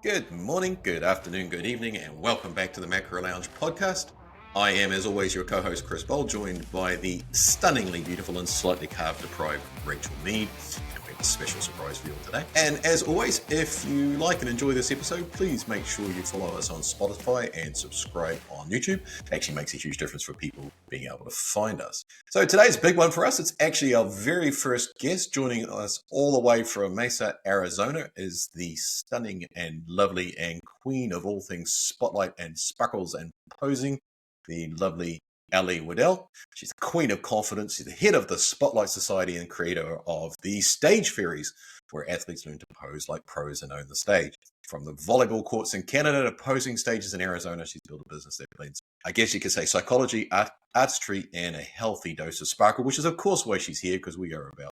Good morning, good afternoon, good evening, and welcome back to the Macro Lounge podcast. I am, as always, your co-host Chris Bowl, joined by the stunningly beautiful and slightly carb-deprived Rachel Mead. And we have a special surprise for you all today. And as always, if you like and enjoy this episode, please make sure you follow us on Spotify and subscribe on YouTube. It actually makes a huge difference for people being able to find us. So today's a big one for us. It's actually our very first guest. Joining us all the way from Mesa, Arizona, is the stunning and lovely and queen of all things spotlight and sparkles and posing, the lovely Allie Waddell. She's the queen of confidence. She's the head of the Spotlight Society and creator of the Stage Fairies, where athletes learn to pose like pros and own the stage. From the volleyball courts in Canada to posing stages in Arizona, she's built a business that blends, I guess you could say, psychology, artistry, and a healthy dose of sparkle, which is, of course, why she's here, because we are about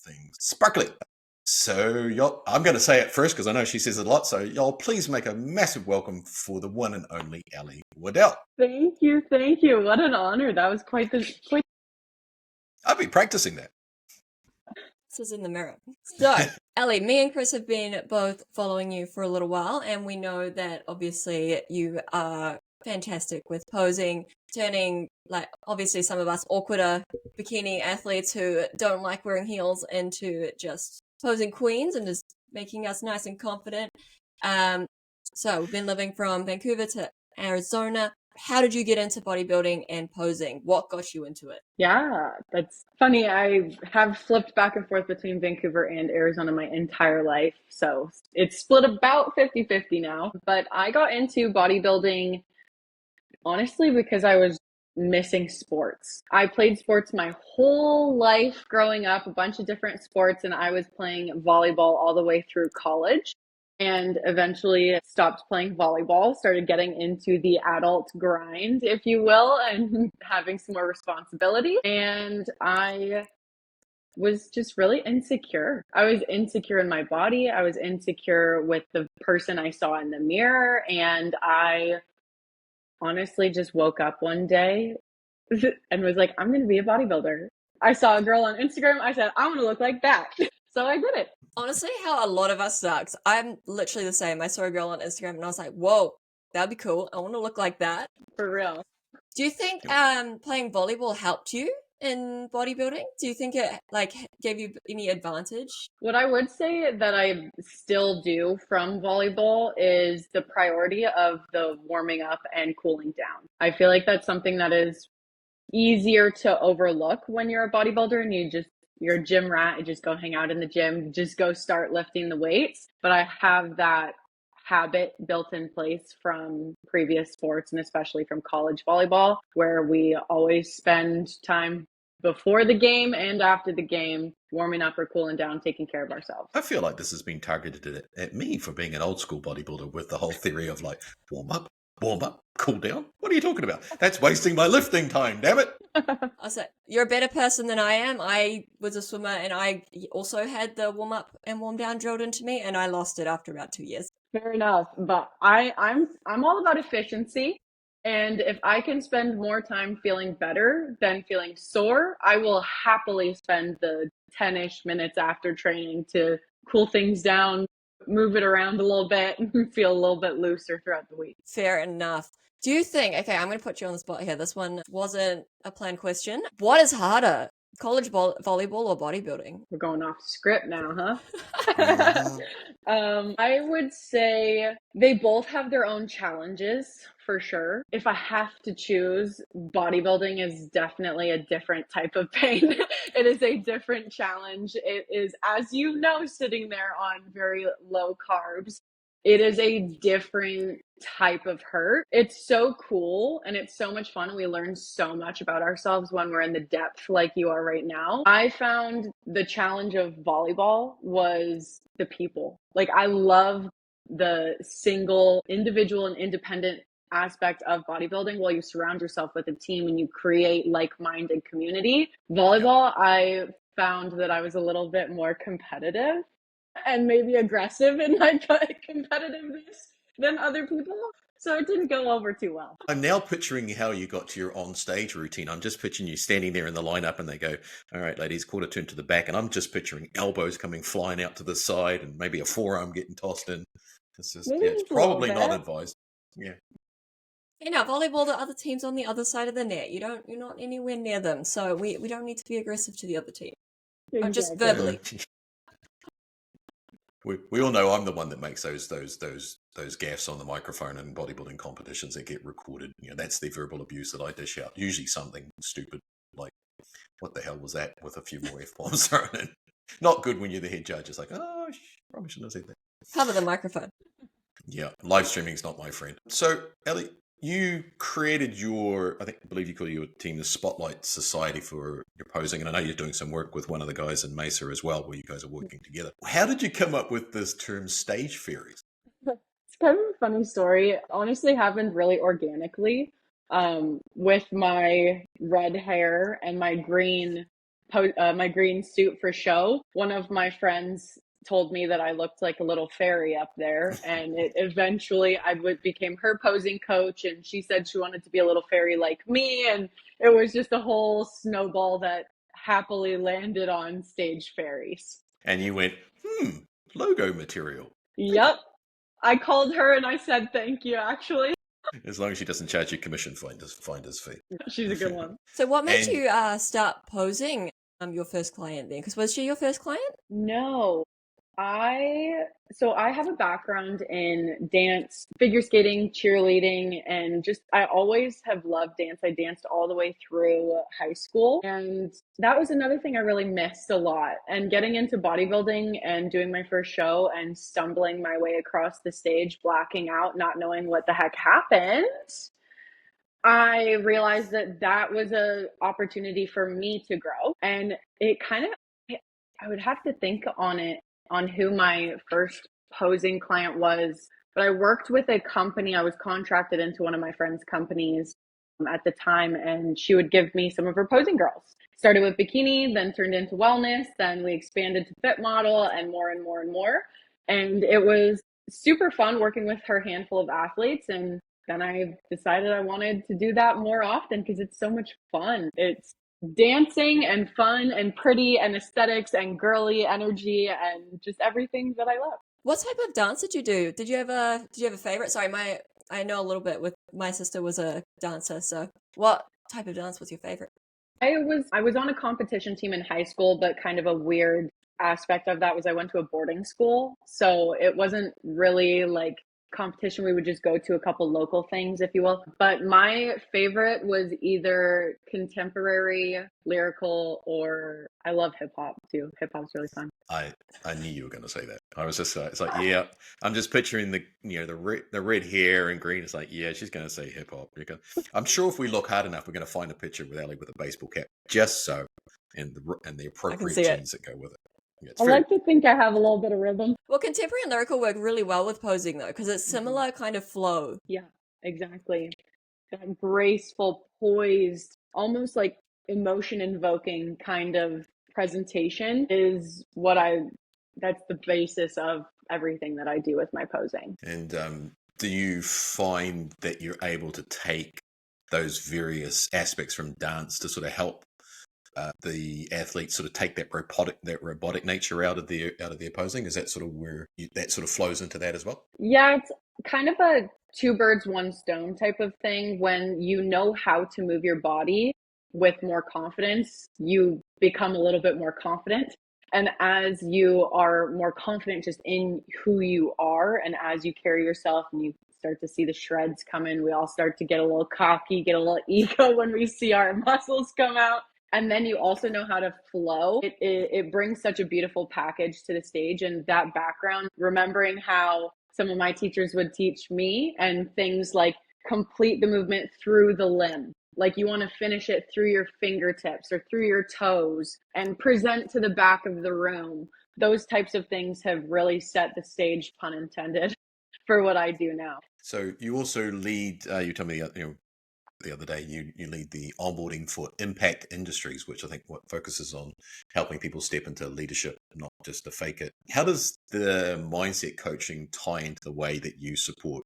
things sparkly. So, y'all, I'm going to say it first because I know she says it a lot. So, y'all, please make a massive welcome for the one and only Allie Waddell. Thank you. What an honor. That was quite. I've been practicing that. This is in the mirror. So, Allie, me and Chris have been both following you for a little while, and we know that obviously you are fantastic with posing, turning, like, obviously some of us awkwarder bikini athletes who don't like wearing heels into just posing queens and just making us nice and confident. So we've been living from Vancouver to Arizona. How did you get into bodybuilding and posing? What got you into it? Yeah, that's funny. I have flipped back and forth between Vancouver and Arizona my entire life. So it's split about 50-50 now. But I got into bodybuilding, honestly, because I was missing sports. I played sports my whole life growing up, a bunch of different sports, and I was playing volleyball all the way through college. And eventually stopped playing volleyball, started getting into the adult grind, if you will, and having some more responsibility. And I was just really insecure. I was insecure in my body. I was insecure with the person I saw in the mirror. And I honestly just woke up one day and was like, I'm going to be a bodybuilder. I saw a girl on Instagram. I said, I want to look like that. So I did it. Honestly, how a lot of us sucks. I'm literally the same. I saw a girl on Instagram and I was like, whoa, that'd be cool. I want to look like that. For real. Do you think playing volleyball helped you in bodybuilding? Do you think it gave you any advantage? What I would say that I still do from volleyball is the priority of the warming up and cooling down. I feel like that's something that is easier to overlook when you're a bodybuilder and you're a gym rat, you just go hang out in the gym, just go start lifting the weights. But I have that habit built in place from previous sports and especially from college volleyball, where we always spend time before the game and after the game warming up or cooling down, taking care of ourselves. I feel like this has been targeted at me for being an old school bodybuilder with the whole theory of like warm up, cool down. What are you talking about? That's wasting my lifting time, damn it. I said, you're a better person than I am. I was a swimmer and I also had the warm up and warm down drilled into me, and I lost it after about 2 years. Fair enough. But I'm all about efficiency. And if I can spend more time feeling better than feeling sore, I will happily spend the 10-ish minutes after training to cool things down, move it around a little bit, and feel a little bit looser throughout the week. Fair enough. Do you think, okay, I'm going to put you on the spot here. This one wasn't a planned question. What is harder, college volleyball or bodybuilding? We're going off script now, huh? I would say they both have their own challenges, for sure. If I have to choose, bodybuilding is definitely a different type of pain. It is a different challenge. It is, as you know, sitting there on very low carbs. It is a different type of hurt. It's so cool and it's so much fun. We learn so much about ourselves when we're in the depth like you are right now. I found the challenge of volleyball was the people. Like, I love the single, individual and independent aspect of bodybuilding while you surround yourself with a team and you create like-minded community. Volleyball, I found that I was a little bit more competitive and maybe aggressive in my competitiveness than other people. So it didn't go over too well. I'm now picturing how you got to your on-stage routine. I'm just picturing you standing there in the lineup and they go, all right, ladies, quarter turn to the back. And I'm just picturing elbows coming flying out to the side and maybe a forearm getting tossed in. It's just, Maybe it's just a little probably not bit. advised. Yeah. You know, volleyball, the other team's on the other side of the net. You're not anywhere near them, so we don't need to be aggressive to the other team. Or just Exactly. verbally. We all know I'm the one that makes those gaffes on the microphone in bodybuilding competitions that get recorded. You know, that's the verbal abuse that I dish out. Usually something stupid like, what the hell was that, with a few more F-bombs thrown in. Not good when you're the head judge. It's like, oh, probably shouldn't have said that. Cover the microphone. Yeah, live streaming's not my friend. So, Ellie, you created I believe you call your team the Spotlight Society for your posing, and I know you're doing some work with one of the guys in Mesa as well, where you guys are working together. How did you come up with this term Stage Fairies? It's kind of a funny story. It honestly happened really organically. With my red hair and my my green suit for show. One of my friends told me that I looked like a little fairy up there, and it eventually became her posing coach, and she said she wanted to be a little fairy like me, and it was just a whole snowball that happily landed on Stage Fairies. And you went, logo material. Yep. I called her and I said thank you, actually. As long as she doesn't charge you commission finder's fee. She's a good one. So what made And- you start posing your first client then? Because was she your first client? No, I have a background in dance, figure skating, cheerleading, and just I always have loved dance. I danced all the way through high school, and that was another thing I really missed a lot. And getting into bodybuilding and doing my first show and stumbling my way across the stage, blacking out, not knowing what the heck happened, I realized that that was a opportunity for me to grow. And it kind of, I would have to think on who my first posing client was. But I worked with a company. I was contracted into one of my friend's companies at the time, and she would give me some of her posing girls. Started with bikini, then turned into wellness, then we expanded to fit model and more and more and more. And it was super fun working with her handful of athletes. And then I decided I wanted to do that more often because it's so much fun. It's dancing and fun and pretty and aesthetics and girly energy and just everything that I love. What type of dance did you do? Did you have a favorite? Sorry, I know a little bit with my sister was a dancer, so what type of dance was your favorite? I was on a competition team in high school, but kind of a weird aspect of that was I went to a boarding school. So it wasn't really like competition. We would just go to a couple local things, if you will. But my favorite was either contemporary, lyrical, or I love hip hop too. Hip hop's really fun. I knew you were going to say that. I was just it's like, yeah, I'm just picturing the red hair and green. It's like, yeah, she's going to say hip hop. I'm sure if we look hard enough, we're going to find a picture with Allie with a baseball cap, just so, and the appropriate jeans that go with it. Yeah, I like to think I have a little bit of rhythm. Well, contemporary and lyrical work really well with posing though, because it's similar kind of flow. Yeah, exactly. That graceful, poised, almost like emotion invoking kind of presentation is that's the basis of everything that I do with my posing. And do you find that you're able to take those various aspects from dance to sort of help the athletes sort of take that robotic nature out of their posing? Is that sort of where that sort of flows into that as well? Yeah, it's kind of a two birds, one stone type of thing. When you know how to move your body with more confidence, you become a little bit more confident. And as you are more confident just in who you are, and as you carry yourself and you start to see the shreds come in, we all start to get a little cocky, get a little ego when we see our muscles come out. And then you also know how to flow. It brings such a beautiful package to the stage. And that background, remembering how some of my teachers would teach me, and things like complete the movement through the limb. Like you want to finish it through your fingertips or through your toes and present to the back of the room. Those types of things have really set the stage, pun intended, for what I do now. So you also lead, you told me, the other day, you lead the onboarding for Impact Industries, which I think focuses on helping people step into leadership, not just to fake it. How does the mindset coaching tie into the way that you support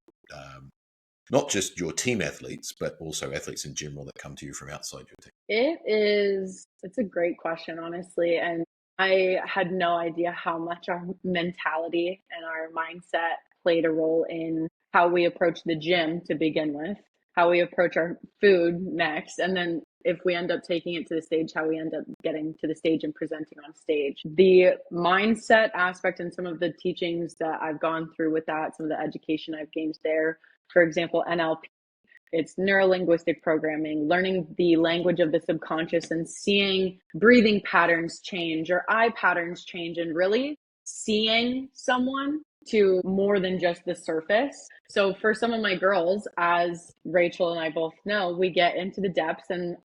not just your team athletes, but also athletes in general that come to you from outside your team? It's a great question, honestly. And I had no idea how much our mentality and our mindset played a role in how we approach the gym to begin with, how we approach our food next, and then if we end up taking it to the stage, how we end up getting to the stage and presenting on stage. The mindset aspect and some of the teachings that I've gone through with that, some of the education I've gained there, for example, NLP, it's neuro-linguistic programming, learning the language of the subconscious and seeing breathing patterns change or eye patterns change, and really seeing someone to more than just the surface. So for some of my girls, as Rachel and I both know, we get into the depths, and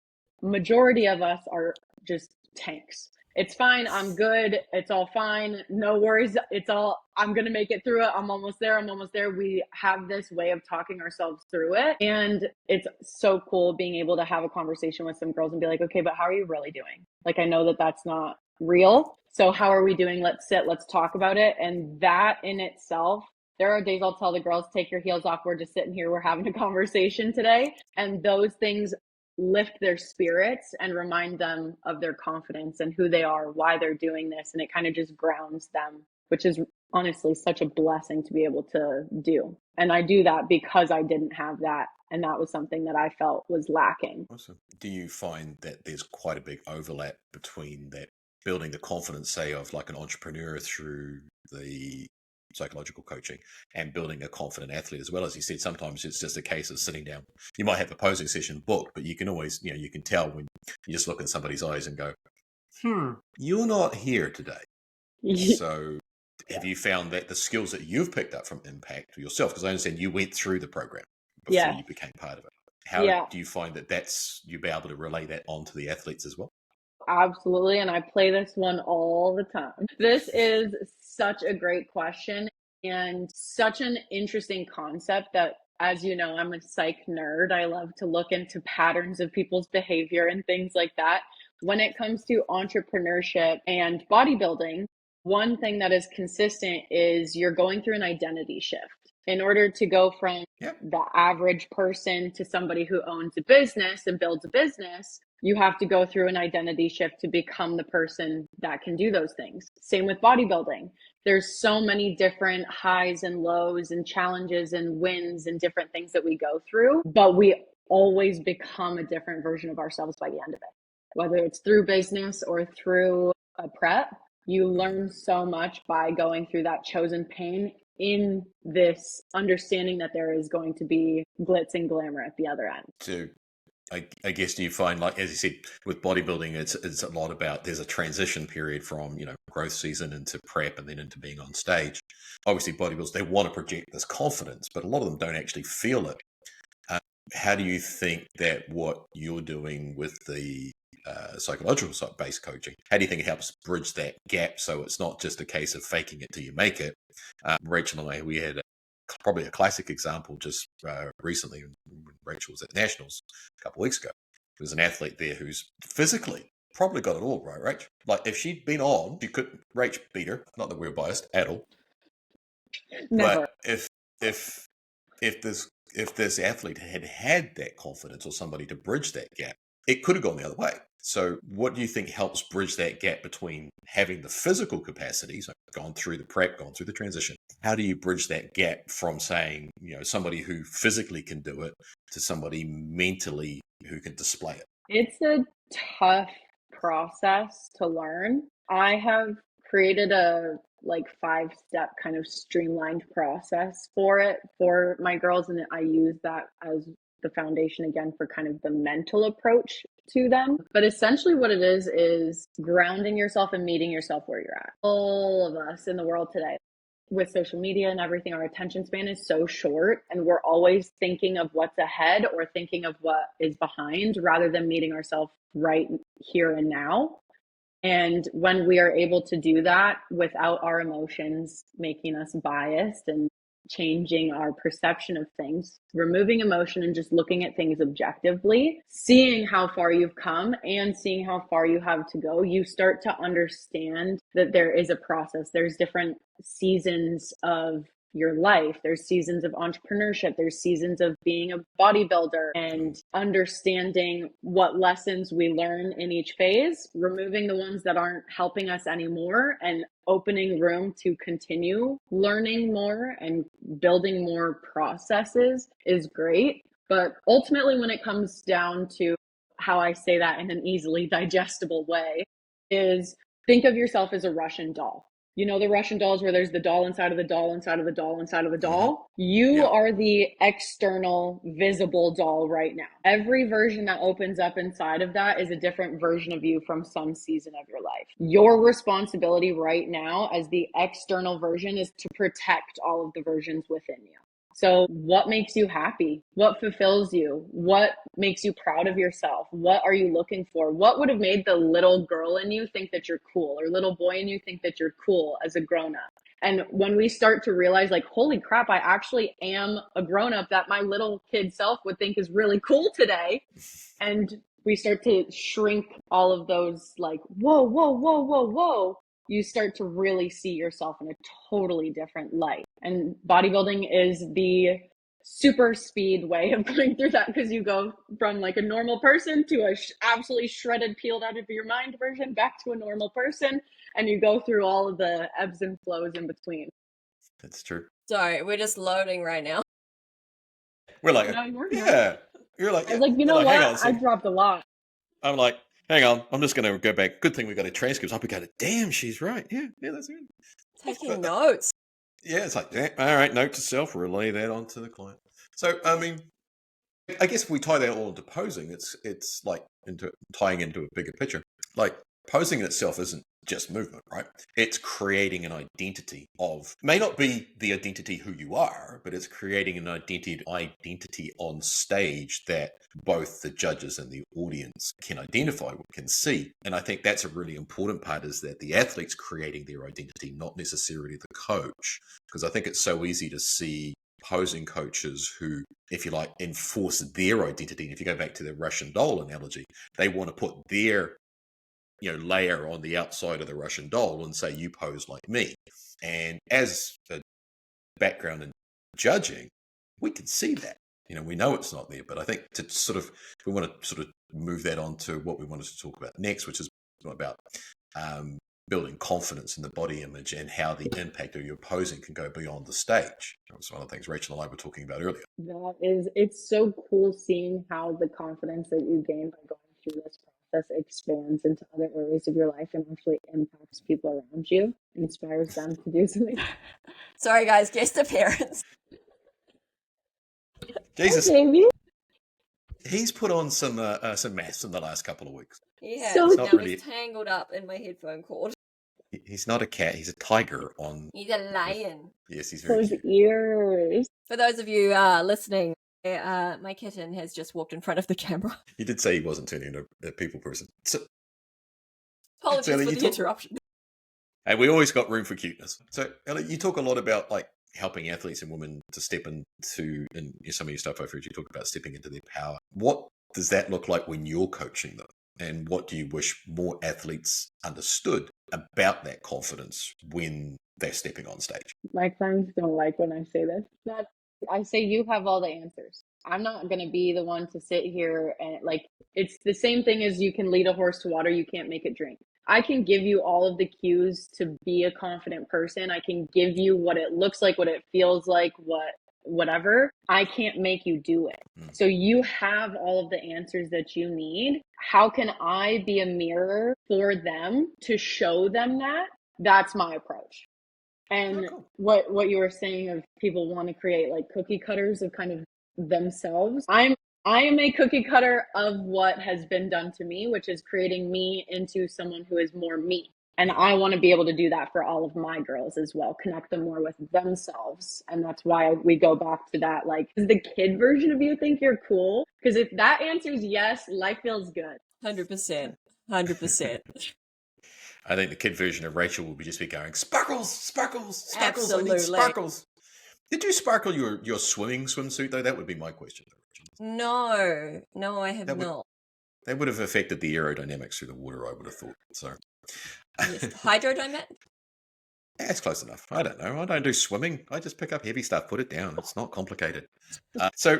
majority of us are just tanks. It's fine. I'm good. It's all fine. No worries. It's all, I'm going to make it through it. I'm almost there. I'm almost there. We have this way of talking ourselves through it. And it's so cool being able to have a conversation with some girls and be like, okay, but how are you really doing? Like, I know that that's not real. So how are we doing? Let's sit, let's talk about it. And that in itself, there are days I'll tell the girls, take your heels off. We're just sitting here. We're having a conversation today. And those things lift their spirits and remind them of their confidence and who they are, why they're doing this. And it kind of just grounds them, which is honestly such a blessing to be able to do. And I do that because I didn't have that. And that was something that I felt was lacking. Awesome. Do you find that there's quite a big overlap between that building the confidence, say, of like an entrepreneur through the psychological coaching and building a confident athlete as well? As you said, sometimes it's just a case of sitting down. You might have a posing session booked, but you can always, you can tell when you just look in somebody's eyes and go, you're not here today. So have you found that the skills that you've picked up from Impact yourself, because I understand you went through the program before you became part of it. How do you find that you'll be able to relay that onto the athletes as well? Absolutely. And I play this one all the time. This is such a great question and such an interesting concept that, as you know, I'm a psych nerd. I love to look into patterns of people's behavior and things like that. When it comes to entrepreneurship and bodybuilding, one thing that is consistent is you're going through an identity shift. In order to go from the average person to somebody who owns a business and builds a business, you have to go through an identity shift to become the person that can do those things. Same with bodybuilding. There's so many different highs and lows and challenges and wins and different things that we go through, but we always become a different version of ourselves by the end of it. Whether it's through business or through a prep, you learn so much by going through that chosen pain in this understanding that there is going to be glitz and glamour at the other end. So I guess, do you find, like, as you said, with bodybuilding, it's a lot about, there's a transition period from, growth season into prep and then into being on stage. Obviously, bodybuilders, they want to project this confidence, but a lot of them don't actually feel it. How do you think that what you're doing with the psychological based coaching, how do you think it helps bridge that gap so it's not just a case of faking it till you make it? Rachel and I, we had probably a classic example just recently when Rachel was at Nationals a couple of weeks ago. There was an athlete there who's physically probably got it all right, Rach. Like, if she'd been on, Rach beat her. Not that we're biased at all. Never. But if this athlete had that confidence or somebody to bridge that gap, it could have gone the other way. So what do you think helps bridge that gap between having the physical capacity, so gone through the prep, gone through the transition? How do you bridge that gap from saying, somebody who physically can do it to somebody mentally who can display it? It's a tough process to learn. I have created a 5-step kind of streamlined process for it for my girls, and I use that as the foundation again for kind of the mental approach to them. But essentially what it is grounding yourself and meeting yourself where you're at. All of us in the world today, with social media and everything, our attention span is so short, and we're always thinking of what's ahead or thinking of what is behind rather than meeting ourselves right here and now. And when we are able to do that without our emotions making us biased and changing our perception of things, removing emotion and just looking at things objectively, seeing how far you've come and seeing how far you have to go, you start to understand that there is a process. There's different seasons of your life. There's seasons of entrepreneurship. There's seasons of being a bodybuilder and understanding what lessons we learn in each phase, removing the ones that aren't helping us anymore, and opening room to continue learning more and building more processes is great. But ultimately, when it comes down to how I say that in an easily digestible way, is think of yourself as a Russian doll. You know, the Russian dolls where there's the doll inside of the doll inside of the doll inside of the doll. You are the external visible doll right now. Every version that opens up inside of that is a different version of you from some season of your life. Your responsibility right now as the external version is to protect all of the versions within you. So what makes you happy? What fulfills you? What makes you proud of yourself? What are you looking for? What would have made the little girl in you think that you're cool, or little boy in you think that you're cool as a grown up? And when we start to realize, like, holy crap, I actually am a grown up that my little kid self would think is really cool today. And we start to shrink all of those, like, whoa, whoa, whoa, whoa, whoa. You start to really see yourself in a totally different light. And bodybuilding is the super speed way of going through that, because you go from like a normal person to a absolutely shredded, peeled out of your mind version back to a normal person. And you go through all of the ebbs and flows in between. That's true. Sorry, we're just loading right now. We're like, No, you're good. yeah. You're like, I was like, you know like, what? hang on a I second. dropped a lot. I'm like, hang on. I'm just going to go back. Good thing we got a transcript. I'll be going, damn, she's right. Yeah, that's good. Taking notes. Yeah, it's like, damn, all right, note to self, relay that onto the client. So, I mean, I guess if we tie that all into posing, it's like tying into a bigger picture. Like, posing in itself isn't just movement, right? It's creating an identity of, may not be the identity who you are, but it's creating an identity on stage that both the judges and the audience can identify, can see. And I think that's a really important part, is that the athlete's creating their identity, not necessarily the coach. Because I think it's so easy to see posing coaches who, if you like, enforce their identity. And if you go back to the Russian doll analogy, they want to put their layer on the outside of the Russian doll and say, you pose like me. And as a background in judging, we can see that. We know it's not there, but I think we want to sort of move that on to what we wanted to talk about next, which is about building confidence in the body image and how the impact of your posing can go beyond the stage. That was one of the things Rachel and I were talking about earlier. It's so cool seeing how the confidence that you gain by going through this process expands into other areas of your life and actually impacts people around you, inspires them to do something. Sorry, guys, guest appearance. Jesus. Hey, baby. He's put on some maths in the last couple of weeks. Yeah, So now really... he's tangled up in my headphone cord. He's not a cat, he's a tiger on... He's a lion. Yes, he's very cute. Ears. For those of you listening, my kitten has just walked in front of the camera. He did say he wasn't turning into a people person. So, apologies for the interruption. Hey, we always got room for cuteness. So, Ellie, you talk a lot about like helping athletes and women to step into, and some of your stuff I've heard you talk about stepping into their power. What does that look like when you're coaching them? And what do you wish more athletes understood about that confidence when they're stepping on stage? My clients don't like when I say this. I say you have all the answers. I'm not going to be the one to sit here and it's the same thing as you can lead a horse to water, you can't make it drink. I can give you all of the cues to be a confident person. I can give you what it looks like, what it feels like, whatever. I can't make you do it. So you have all of the answers that you need. How can I be a mirror for them to show them that? That's my approach. And what you were saying of people want to create like cookie cutters of kind of themselves. I am a cookie cutter of what has been done to me, which is creating me into someone who is more me. And I want to be able to do that for all of my girls as well, connect them more with themselves. And that's why we go back to that, like, does the kid version of you think you're cool? Because if that answers yes, life feels good. 100%. 100%. I think the kid version of Rachel will just be going, sparkles, sparkles, sparkles, Absolutely. I need sparkles. Did you sparkle your swimming swimsuit, though? That would be my question. No, I have not. That would have affected the aerodynamics through the water, I would have thought. So, yes. Hydrodynamic? That's close enough. I don't know. I don't do swimming. I just pick up heavy stuff, put it down. It's not complicated. So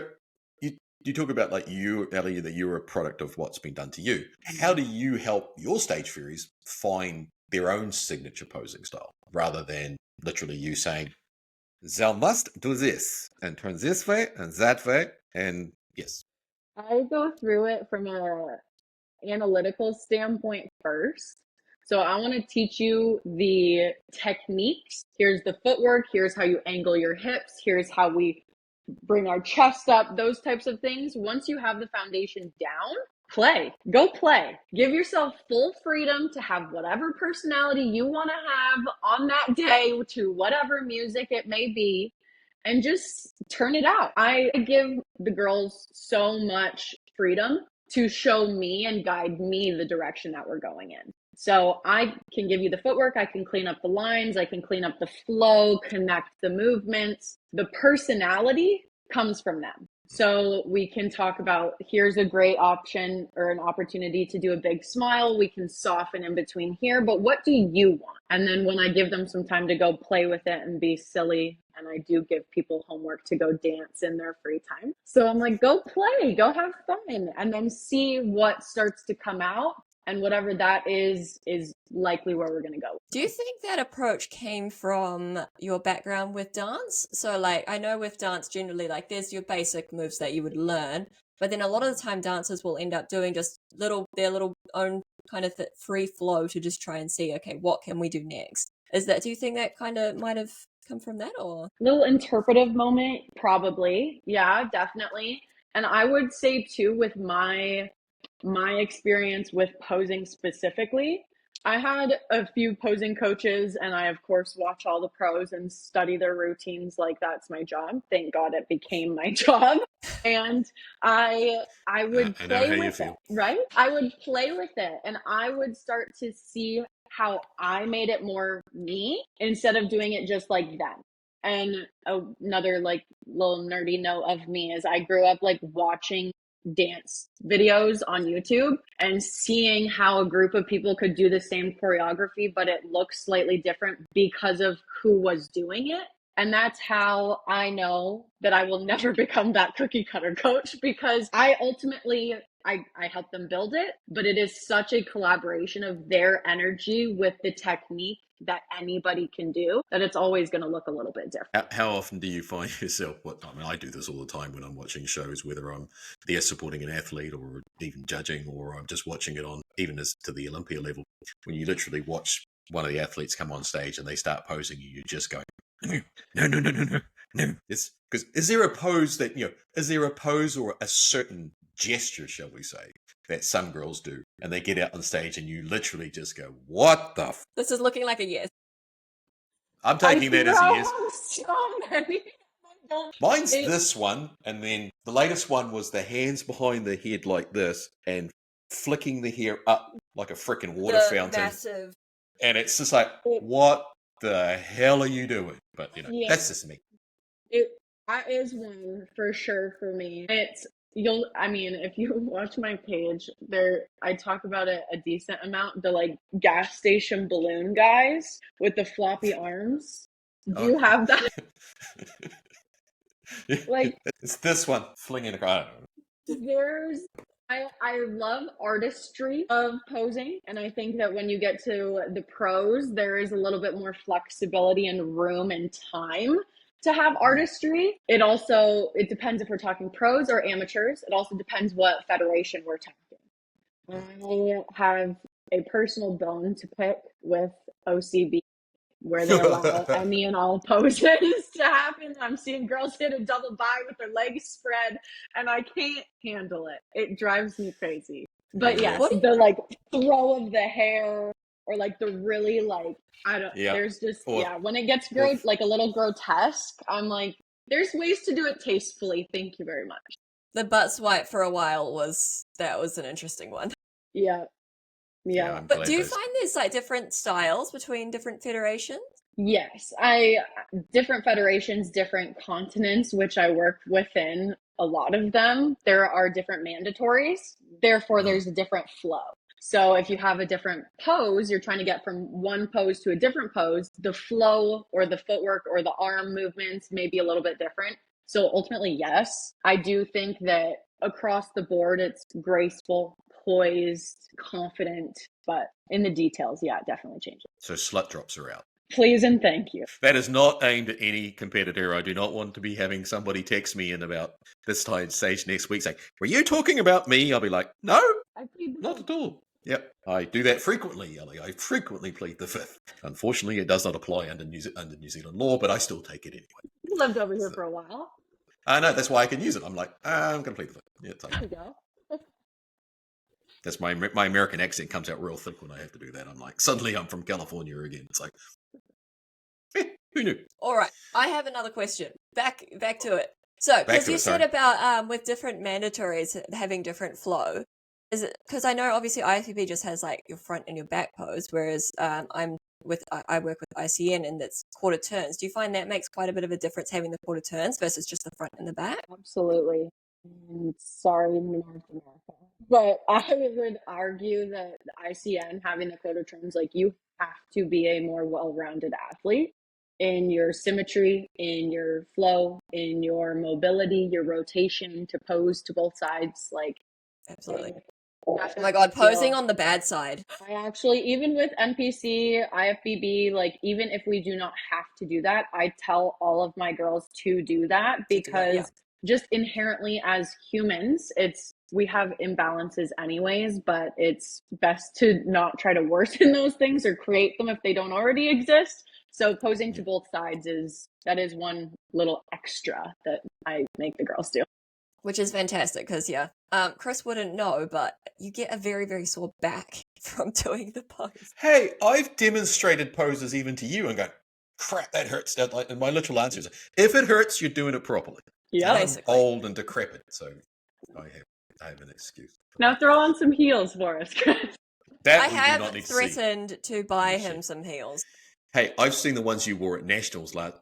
you talk about like you, Ellie, that you're a product of what's been done to you. How do you help your stage fairies find their own signature posing style rather than literally you saying, thou must do this and turn this way and that way and yes. I go through it from a analytical standpoint first. So I want to teach you the techniques. Here's the footwork. Here's how you angle your hips. Here's how we bring our chest up, those types of things. Once you have the foundation down, go play. Give yourself full freedom to have whatever personality you want to have on that day to whatever music it may be, and just turn it out. I give the girls so much freedom to show me and guide me the direction that we're going in. So I can give you the footwork, I can clean up the lines, I can clean up the flow, connect the movements. The personality comes from them. So we can talk about, here's a great option or an opportunity to do a big smile. We can soften in between here, but what do you want? And then when I give them some time to go play with it and be silly, and I do give people homework to go dance in their free time. So I'm like, go play, go have fun, and then see what starts to come out. And whatever that is likely where we're going to go. Do you think that approach came from your background with dance? So, like, I know with dance, generally, like, there's your basic moves that you would learn, but then a lot of the time dancers will end up doing just their little own kind of free flow to just try and see, okay, what can we do next? Do you think that kind of might have come from that, or? Little interpretive moment, probably. Yeah, definitely. And I would say, too, with my experience with posing specifically, I had a few posing coaches, and I of course watch all the pros and study their routines like that's my job. Thank God it became my job. And I would play with it, right? I would play with it, and I would start to see how I made it more me instead of doing it just like them. And another like little nerdy note of me is I grew up like watching dance videos on YouTube and seeing how a group of people could do the same choreography, but it looks slightly different because of who was doing it. And that's how I know that I will never become that cookie cutter coach, because I ultimately, I help them build it, but it is such a collaboration of their energy with the technique that anybody can do that it's always going to look a little bit different. How often do you find yourself, I mean, I do this all the time when I'm watching shows, whether I'm there supporting an athlete or even judging, or I'm just watching it on, even as to the Olympia level, when you literally watch one of the athletes come on stage and they start posing, you just go, no. It's because is there a pose or a certain gesture, shall we say, that some girls do, and they get out on stage and you literally just go, what the This is looking like a yes. I'm taking that as a yes. So many. Mine's this one, and then the latest one was the hands behind the head like this and flicking the hair up like a freaking water fountain. Massive. And it's just like, what the hell are you doing? But that's just me. That is one for sure for me. If you watch my page there, I talk about it a decent amount. The like gas station balloon guys with the floppy arms. Do you have that? Like, it's this one flinging across. I love artistry of posing, and I think that when you get to the pros, there is a little bit more flexibility and room and time to have artistry. It depends if we're talking pros or amateurs. It also depends what federation we're talking. I have a personal bone to pick with OCB, where they allow any and all poses to happen. I'm seeing girls hit a double bi with their legs spread, and I can't handle it. It drives me crazy. But yes, the like throw of the hair, or like the really like, there's just, when it gets like a little grotesque, I'm like, there's ways to do it tastefully. Thank you very much. The butt swipe for a while was an interesting one. Yeah. But do you find there's like different styles between different federations? Yes, different federations, different continents, which I work within a lot of them. There are different mandatories. Therefore, there's a different flow. So if you have a different pose, you're trying to get from one pose to a different pose, the flow or the footwork or the arm movements may be a little bit different. So ultimately, yes, I do think that across the board, it's graceful, poised, confident, but in the details, yeah, it definitely changes. So slut drops are out. Please and thank you. That is not aimed at any competitor. I do not want to be having somebody text me in about this time stage next week saying, "Were you talking about me?" I'll be like, "No, not at all." Yep, I do that frequently, Ellie. I frequently plead the fifth. Unfortunately, it does not apply under New Zealand law, but I still take it anyway. You lived over here for a while. I know, that's why I can use it. I'm like, I'm going to plead the fifth. Yeah, it's There you go. That's my American accent comes out real thick when I have to do that. I'm like, suddenly I'm from California again. It's like, who knew? All right, I have another question. Back to it. So, because you said about with different mandatories having different flow, is it because I know obviously IFBB just has like your front and your back pose, whereas I work with ICN and that's quarter turns. Do you find that makes quite a bit of a difference having the quarter turns versus just the front and the back? Absolutely. And sorry, North America. But I would argue that ICN having the quarter turns, like you have to be a more well-rounded athlete in your symmetry, in your flow, in your mobility, your rotation to pose to both sides. Like, absolutely. Oh my god, posing on the bad side. I actually, even with NPC, IFBB, like even if we do not have to do that, I tell all of my girls to do that because just inherently as humans, we have imbalances anyways, but it's best to not try to worsen those things or create them if they don't already exist. So posing to both sides is one little extra that I make the girls do. Which is fantastic because, Chris wouldn't know, but you get a very, very sore back from doing the pose. Hey, I've demonstrated poses even to you and go, crap, that hurts. And my literal answer is, if it hurts, you're doing it properly. Yeah, I'm old and decrepit, so I have an excuse. Now throw on some heels for us, Chris. I have threatened to buy him some heels. Hey, I've seen the ones you wore at Nationals a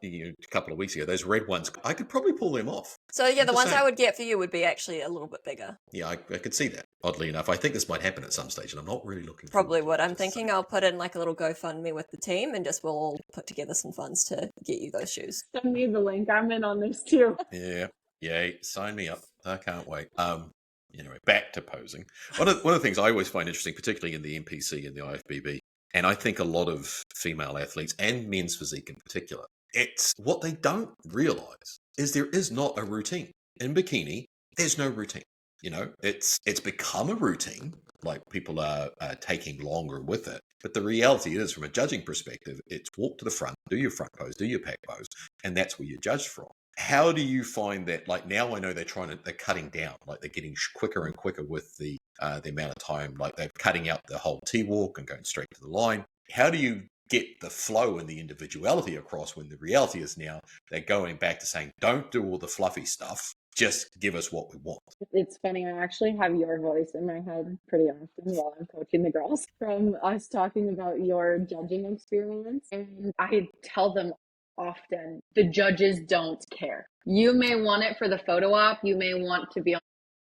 couple of weeks ago. Those red ones, I could probably pull them off. So yeah, the ones I would get for you would be actually a little bit bigger. Yeah, I could see that. Oddly enough, I think this might happen at some stage, and I'm not really looking. Probably would. I'm thinking I'll put in like a little GoFundMe with the team, and just we'll all put together some funds to get you those shoes. Send me the link. I'm in on this too. Yeah, yay! Sign me up. I can't wait. Anyway, back to posing. One of the things I always find interesting, particularly in the NPC and the IFBB. And I think a lot of female athletes and men's physique in particular, it's what they don't realize is there is not a routine. In bikini, there's no routine. You know, it's become a routine, like people are taking longer with it. But the reality is, from a judging perspective, it's walk to the front, do your front pose, do your back pose, and that's where you're judged from. How do you find that? Like now I know they're cutting down, like they're getting quicker and quicker with the amount of time, like they're cutting out the whole T-walk and going straight to the line. How do you get the flow and the individuality across when the reality is now they're going back to saying, don't do all the fluffy stuff, just give us what we want? It's funny, I actually have your voice in my head pretty often while I'm coaching the girls from us talking about your judging experience. And I tell them often, the judges don't care. You may want it for the photo op, you may want to be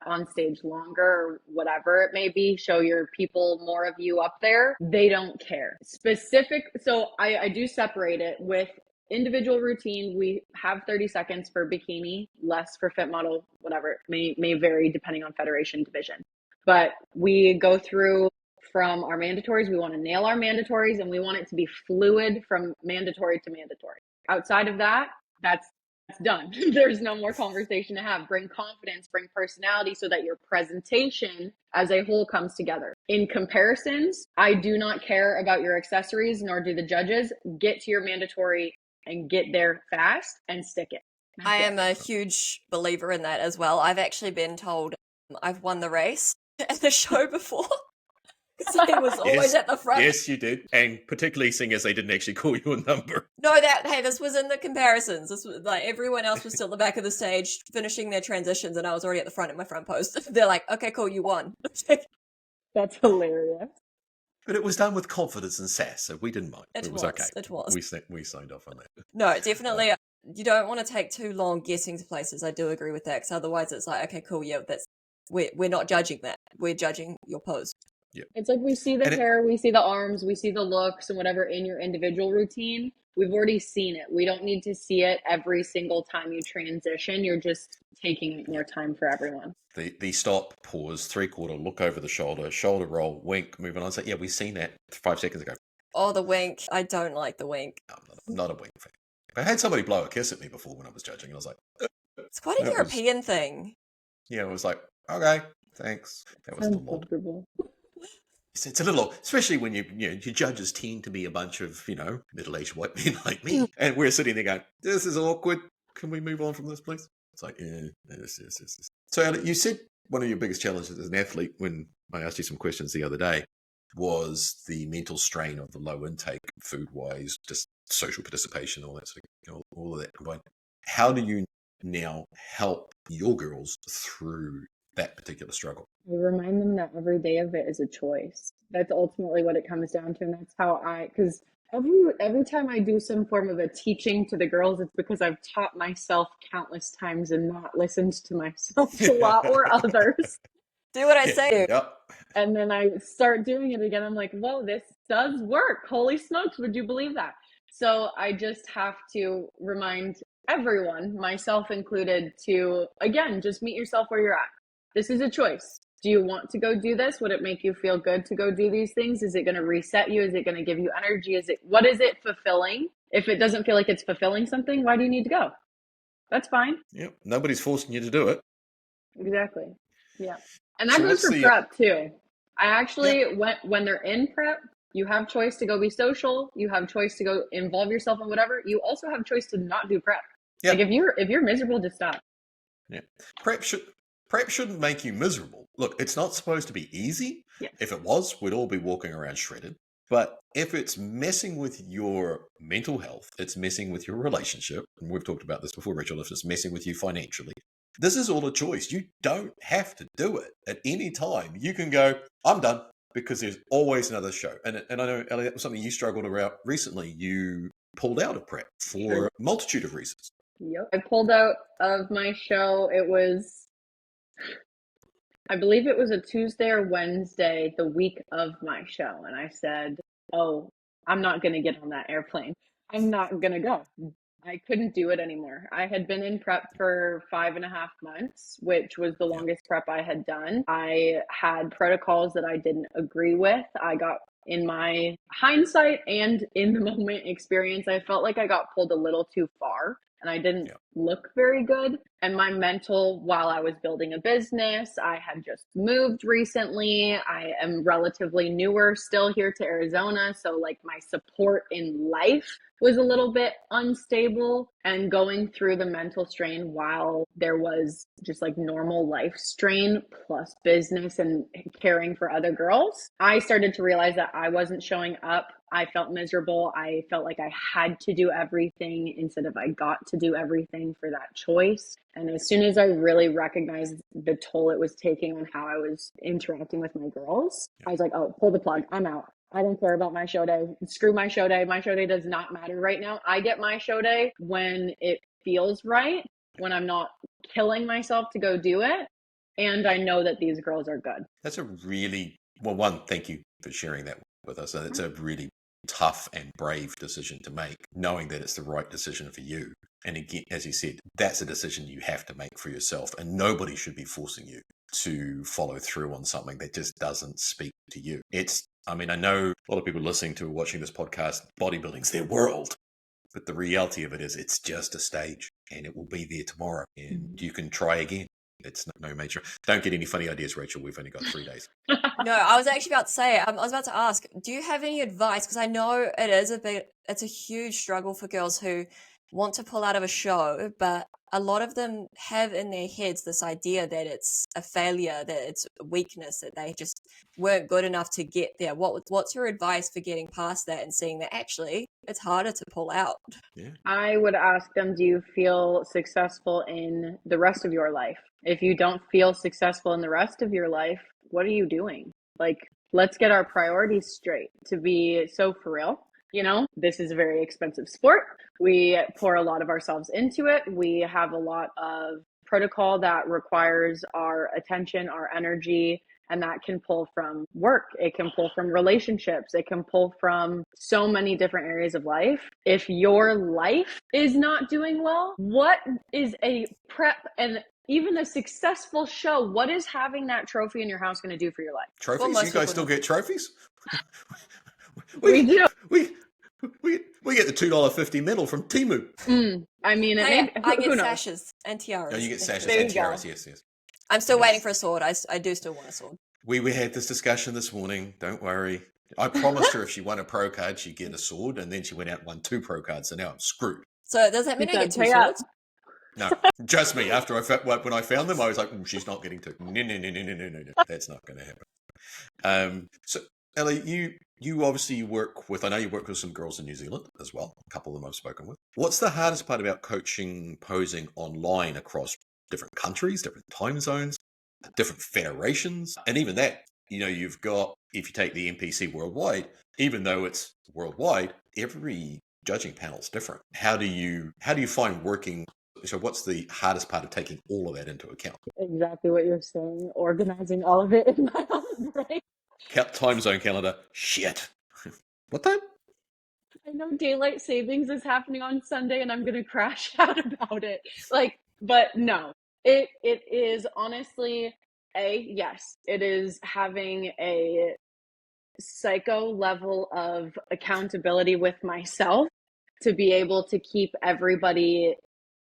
on stage longer or whatever it may be, show your people more of you up there. They don't care. So I do separate it with individual routine. We have 30 seconds for bikini, less for fit model, whatever. It may vary depending on federation division. But we go through from our mandatories. We want to nail our mandatories and we want it to be fluid from mandatory to mandatory. Outside of that, that's done. There's no more conversation to have. Bring confidence, bring personality so that your presentation as a whole comes together. In comparisons, I do not care about your accessories, nor do the judges. Get to your mandatory and get there fast and stick it. I am a huge believer in that as well. I've actually been told I've won the race at the show before. Because I was always at the front. Yes, you did. And particularly seeing as they didn't actually call you a number. No, this was in the comparisons. This was like everyone else was still at the back of the stage finishing their transitions and I was already at the front in my front post. They're like, okay, cool, you won. That's hilarious. But it was done with confidence and sass, so we didn't mind. It was okay. It was. We signed off on that. No, definitely. You don't want to take too long getting to places. I do agree with that, because otherwise it's like, okay, cool, yeah, we're not judging that. We're judging your pose. Yeah. It's like we see the hair, we see the arms, we see the looks and whatever in your individual routine. We've already seen it. We don't need to see it every single time you transition. You're just taking more time for everyone. The stop, pause, 3/4, look over the shoulder roll, wink, moving on. It's like, yeah, we've seen that 5 seconds ago. Oh, the wink. I don't like the wink. No, I'm not a wink fan. I had somebody blow a kiss at me before when I was judging, and I was like, it's quite a European thing. Yeah, it was like, okay, thanks. That was uncomfortable. It's a little, especially when your judges tend to be a bunch of, middle-aged white men like me. And we're sitting there going, this is awkward. Can we move on from this, please? It's like, yes. So, Allie, you said one of your biggest challenges as an athlete when I asked you some questions the other day was the mental strain of the low intake, food-wise, just social participation, all that sort of, all of that combined. How do you now help your girls through that particular struggle? We remind them that every day of it is a choice. That's ultimately what it comes down to. And that's how because every time I do some form of a teaching to the girls, it's because I've taught myself countless times and not listened to myself a lot or others. Do what I say. Yep. And then I start doing it again. I'm like, whoa, this does work. Holy smokes, would you believe that? So I just have to remind everyone, myself included, to, again, just meet yourself where you're at. This is a choice. Do you want to go do this? Would it make you feel good to go do these things? Is it going to reset you? Is it going to give you energy? What is it fulfilling? If it doesn't feel like it's fulfilling something, why do you need to go? That's fine. Yep. Nobody's forcing you to do it. Exactly. Yeah. And that goes for prep too. I actually, when they're in prep, you have choice to go be social. You have choice to go involve yourself in whatever. You also have choice to not do prep. Yep. Like if you're miserable, just stop. Yeah. Prep shouldn't make you miserable. Look, it's not supposed to be easy. Yeah. If it was, we'd all be walking around shredded. But if it's messing with your mental health, it's messing with your relationship, and we've talked about this before, Rachel, if it's messing with you financially, this is all a choice. You don't have to do it at any time. You can go, I'm done, because there's always another show. And I know, Ellie, that was something you struggled around recently. You pulled out of prep for a multitude of reasons. Yep. I pulled out of my show. I believe it was a Tuesday or Wednesday, the week of my show. And I said, oh, I'm not going to get on that airplane. I'm not going to go. I couldn't do it anymore. I had been in prep for 5.5 months, which was the longest prep I had done. I had protocols that I didn't agree with. I got, in my hindsight and in the moment experience, I felt like I got pulled a little too far. And I didn't look very good. And my mental, while I was building a business, I had just moved recently. I am relatively newer still here to Arizona. So like my support in life was a little bit unstable, and going through the mental strain while there was just like normal life strain plus business and caring for other girls, I started to realize that I wasn't showing up. I felt miserable. I felt like I had to do everything instead of I got to do everything for that choice. And as soon as I really recognized the toll it was taking on how I was interacting with my girls, I was like, oh, pull the plug. I'm out. I don't care about my show day. Screw my show day. My show day does not matter right now. I get my show day when it feels right, when I'm not killing myself to go do it. And I know that these girls are good. That's a really, thank you for sharing that with us. It's a really tough and brave decision to make, knowing that it's the right decision for you. And again, as you said, that's a decision you have to make for yourself, and nobody should be forcing you to follow through on something that just doesn't speak to you. I know a lot of people listening to or watching this podcast, bodybuilding's their world, but the reality of it is it's just a stage, and it will be there tomorrow, and you can try again. It's no major. Don't get any funny ideas, Rachel. We've only got 3 days. No, I was actually about to say, I was about to ask, do you have any advice? Because I know it's a huge struggle for girls who want to pull out of a show, but a lot of them have in their heads this idea that it's a failure, that it's a weakness, that they just weren't good enough to get there. What's your advice for getting past that and seeing that actually it's harder to pull out? Yeah. I would ask them, do you feel successful in the rest of your life? If you don't feel successful in the rest of your life, what are you doing? Like, let's get our priorities straight. To be so for real, this is a very expensive sport. We pour a lot of ourselves into it. We have a lot of protocol that requires our attention, our energy, And that can pull from work. It can pull from relationships. It can pull from so many different areas of life. If your life is not doing well, what is a prep and even a successful show, what is having that trophy in your house going to do for your life? Trophies? Well, you guys still get trophies? We do. We get the $2.50 medal from Timu. I mean, I get who knows? sashes and tiaras. Oh, you get sashes There and you go. tiaras, yes. I'm still waiting for a sword. I do still want a sword. We had this discussion this morning. Don't worry. I promised her if she won a pro card, she'd get a sword, and then she went out and won 2 pro cards, so now I'm screwed. So does that mean I get 2 Pay up. swords? No, just me. After when I found them, I was like, she's not getting 2. No. That's not going to happen. So, Ellie, you obviously work with, I know you work with some girls in New Zealand as well. A couple of them I've spoken with. What's the hardest part about coaching posing online across different countries, different time zones, different federations? And even that, you've got, if you take the NPC worldwide, even though it's worldwide, every judging panel is different. How do you find working? So what's the hardest part of taking all of that into account? Exactly what you're saying. Organizing all of it in my own brain. Time zone calendar. Shit. What time? I know daylight savings is happening on Sunday and I'm going to crash out about it. But no, it is honestly yes, it is having a psycho level of accountability with myself to be able to keep everybody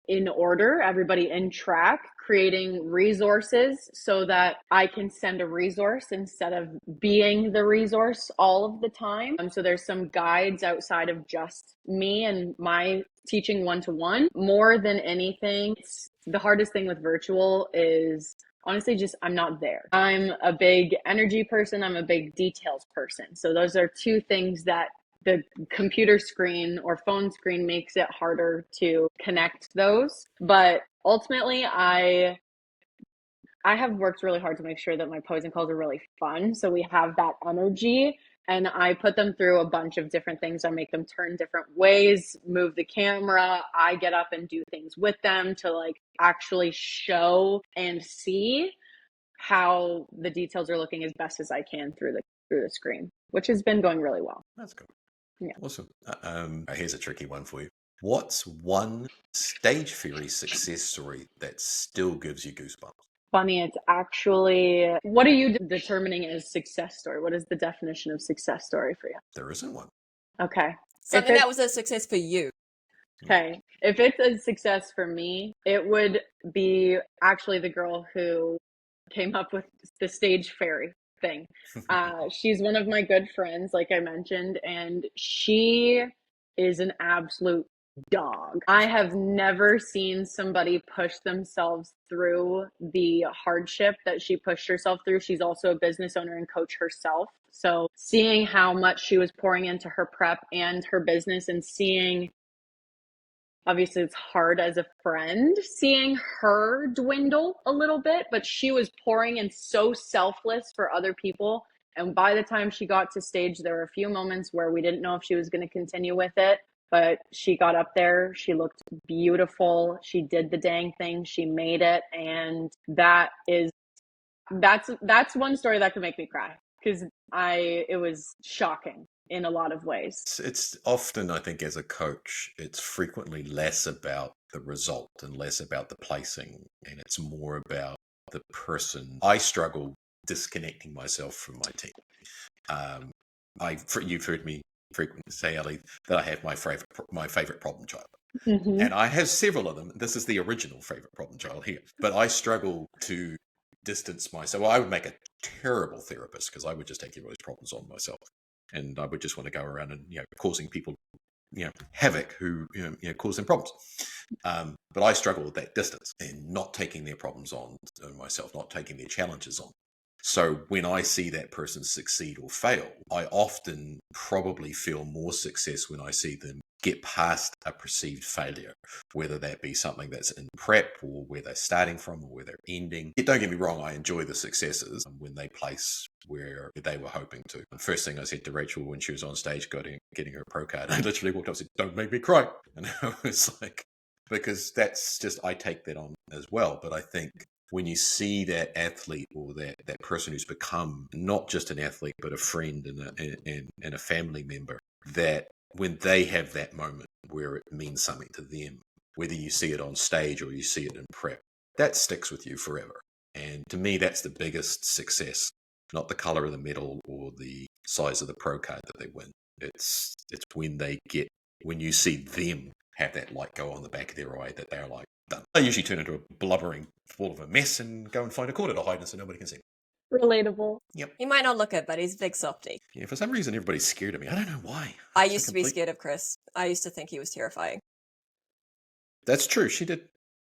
in order, everybody in track, creating resources so that I can send a resource instead of being the resource all of the time. So there's some guides outside of just me and my teaching one-to-one. More than anything, the hardest thing with virtual is honestly just I'm not there. I'm a big energy person. I'm a big details person. So those are 2 things that the computer screen or phone screen makes it harder to connect those. But ultimately, I have worked really hard to make sure that my posing calls are really fun. So we have that energy and I put them through a bunch of different things. I make them turn different ways, move the camera. I get up and do things with them to actually show and see how the details are looking as best as I can through the screen, which has been going really well. That's good. Yeah. Awesome. Here's a tricky one for you. What's one Stage Fairy success story that still gives you goosebumps? Funny, it's actually, what are you determining as success story? What is the definition of success story for you? There isn't one. Okay. Something that was a success for you. Okay. If it's a success for me, it would be actually the girl who came up with the Stage Fairy thing. She's one of my good friends, like I mentioned, and she is an absolute dog. I have never seen somebody push themselves through the hardship that she pushed herself through. She's also a business owner and coach herself. So seeing how much she was pouring into her prep and her business and seeing, obviously it's hard as a friend seeing her dwindle a little bit, but she was pouring in so selfless for other people. And by the time she got to stage, there were a few moments where we didn't know if she was going to continue with it, but she got up there. She looked beautiful. She did the dang thing. She made it. And that's one story that could make me cry because it was shocking in a lot of ways. It's often, I think, as a coach, it's frequently less about the result and less about the placing, and it's more about the person. I struggle disconnecting myself from my team. You've heard me frequently say, Ellie, that I have my favorite problem child. Mm-hmm. And I have several of them. This is the original favorite problem child here. But I struggle to distance myself. Well, I would make a terrible therapist because I would just take everybody's problems on myself. And I would just want to go around and, causing people, havoc who, cause them problems. But I struggle with that distance and not taking their problems on myself, not taking their challenges on. So when I see that person succeed or fail, I often probably feel more success when I see them get past a perceived failure, whether that be something that's in prep or where they're starting from or where they're ending. Don't get me wrong, I enjoy the successes when they place where they were hoping to. The first thing I said to Rachel when she was on stage getting her pro card, I literally walked up and said, "Don't make me cry." And I was like, because that's just, I take that on as well. But I think when you see that athlete or that person who's become not just an athlete, but a friend and a family member, that when they have that moment where it means something to them, whether you see it on stage or you see it in prep, that sticks with you forever. And to me, that's the biggest success, not the color of the medal or the size of the pro card that they win. It's when you see them have that light go on the back of their eye that they're like done. They usually turn into a blubbering ball of a mess and go and find a corner to hide in so nobody can see. Relatable. Yep. He might not look it, but he's a big softie. Yeah, for some reason everybody's scared of me. I don't know why. I used to be scared of Chris. I used to think he was terrifying. That's true. She did.